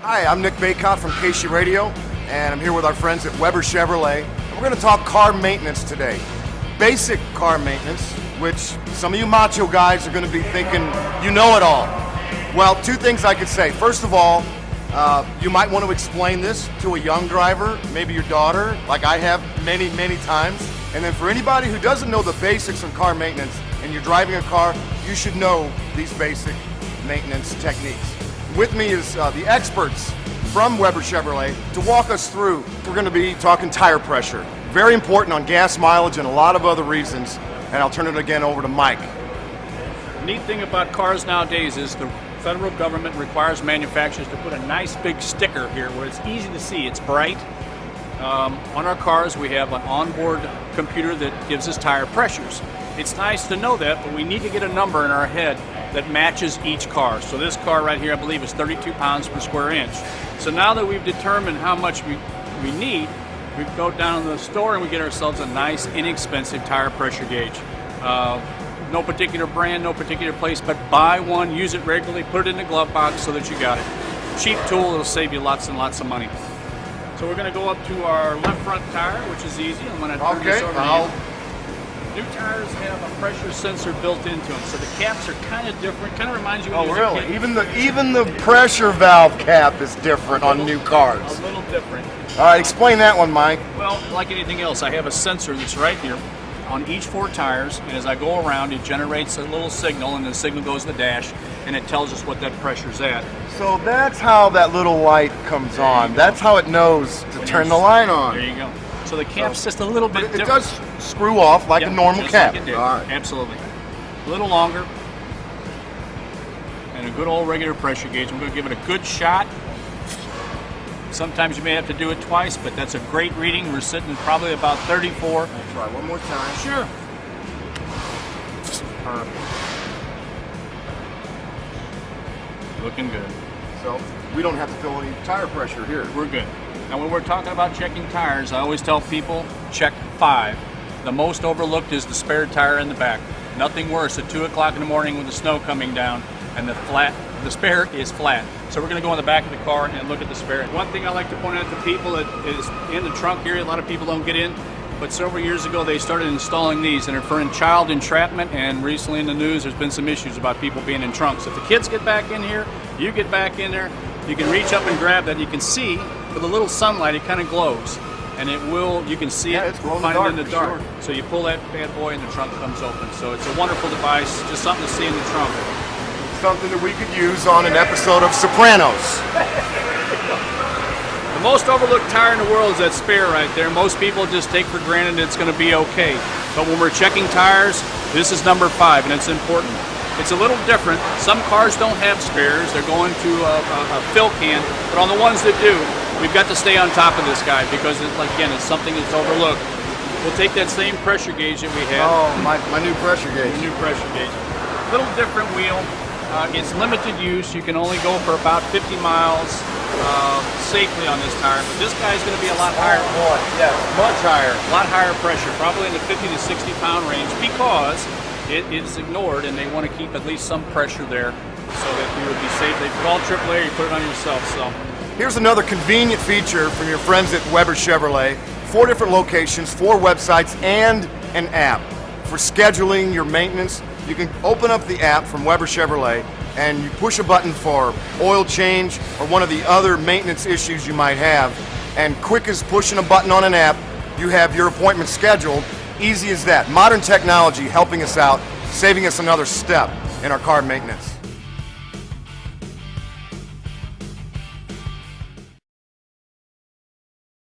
Hi, I'm Nick Bacott from KSHE Radio, and I'm here with our friends at Weber Chevrolet. And we're going to talk car maintenance today. Basic car maintenance, which some of you macho guys are going to be thinking you know it all. Well, two things I could say. First of all, you might want to explain this to a young driver, maybe your daughter, like I have many, many times. And then for anybody who doesn't know the basics of car maintenance and you're driving a car, you should know these basic maintenance techniques. With me is the experts from Weber Chevrolet to walk us through. We're going to be talking tire pressure. Very important on gas mileage and a lot of other reasons. And I'll turn it again over to Mike. The neat thing about cars nowadays is the federal government requires manufacturers to put a nice big sticker here where it's easy to see. It's bright. On our cars we have an onboard computer that gives us tire pressures. It's nice to know that, but we need to get a number in our head that matches each car. So this car right here, I believe, is 32 pounds per square inch. So now that we've determined how much we need, we go down to the store and we get ourselves a nice, inexpensive tire pressure gauge. No particular brand, no particular place, but buy one, use it regularly, put it in the glove box so that you got it. Cheap tool, it'll save you lots and lots of money. So we're going to go up to our left front tire, which is easy. I'm going to turn this over to you. New tires have a pressure sensor built into them, so the caps are kind of different. Kind of reminds you of really? Even the pressure valve cap is different on new cars. A little different. All right, explain that one, Mike. Well, like anything else, I have a sensor that's right here on each 4 tires, and as I go around, it generates a little signal, and the signal goes to the dash, and it tells us what that pressure's at. So that's how that little light comes on. That's how it knows to turn the light on. There you go. So the cap's just a little bit different. It does screw off like a normal cap. Like it did. All right. Absolutely. A little longer. And a good old regular pressure gauge. I'm going to give it a good shot. Sometimes you may have to do it twice, but that's a great reading. We're sitting at probably about 34. I'll try one more time. Sure. Perfect. Looking good. So we don't have to feel any tire pressure here. We're good. Now when we're talking about checking tires, I always tell people, check 5. The most overlooked is the spare tire in the back. Nothing worse at 2 o'clock in the morning with the snow coming down and the spare is flat. So we're going to go in the back of the car and look at the spare. One thing I like to point out to people that is in the trunk area, a lot of people don't get in, but several years ago they started installing these, and they're for child entrapment, and recently in the news there's been some issues about people being in trunks. If the kids get back in here, you get back in there, you can reach up and grab that. You can see with a little sunlight it kind of glows, and it will, you can see it, find it in the dark. Sure. So you pull that bad boy and the trunk comes open. So it's a wonderful device, just something to see in the trunk. Something that we could use on an episode of Sopranos. The most overlooked tire in the world is that spare right there. Most people just take for granted it's going to be okay. But when we're checking tires, this is number 5, and it's important. It's a little different. Some cars don't have spares. They're going to a fill can. But on the ones that do, we've got to stay on top of this guy because, again, it's something that's overlooked. We'll take that same pressure gauge that we have. Oh, my new pressure gauge. New pressure gauge. Little different wheel. It's limited use. You can only go for about 50 miles safely on this tire. But this guy's going to be a lot higher. Boy, yes, much higher. A lot higher pressure, probably in the 50 to 60 pound range, because it is ignored, and they want to keep at least some pressure there so that you would be safe. They call AAA, you put it on yourself. So here's another convenient feature from your friends at Weber Chevrolet. 4 different locations, 4 websites, and an app. For scheduling your maintenance, you can open up the app from Weber Chevrolet and you push a button for oil change or one of the other maintenance issues you might have, and quick as pushing a button on an app, you have your appointment scheduled. Easy as that. Modern technology helping us out, saving us another step in our car maintenance.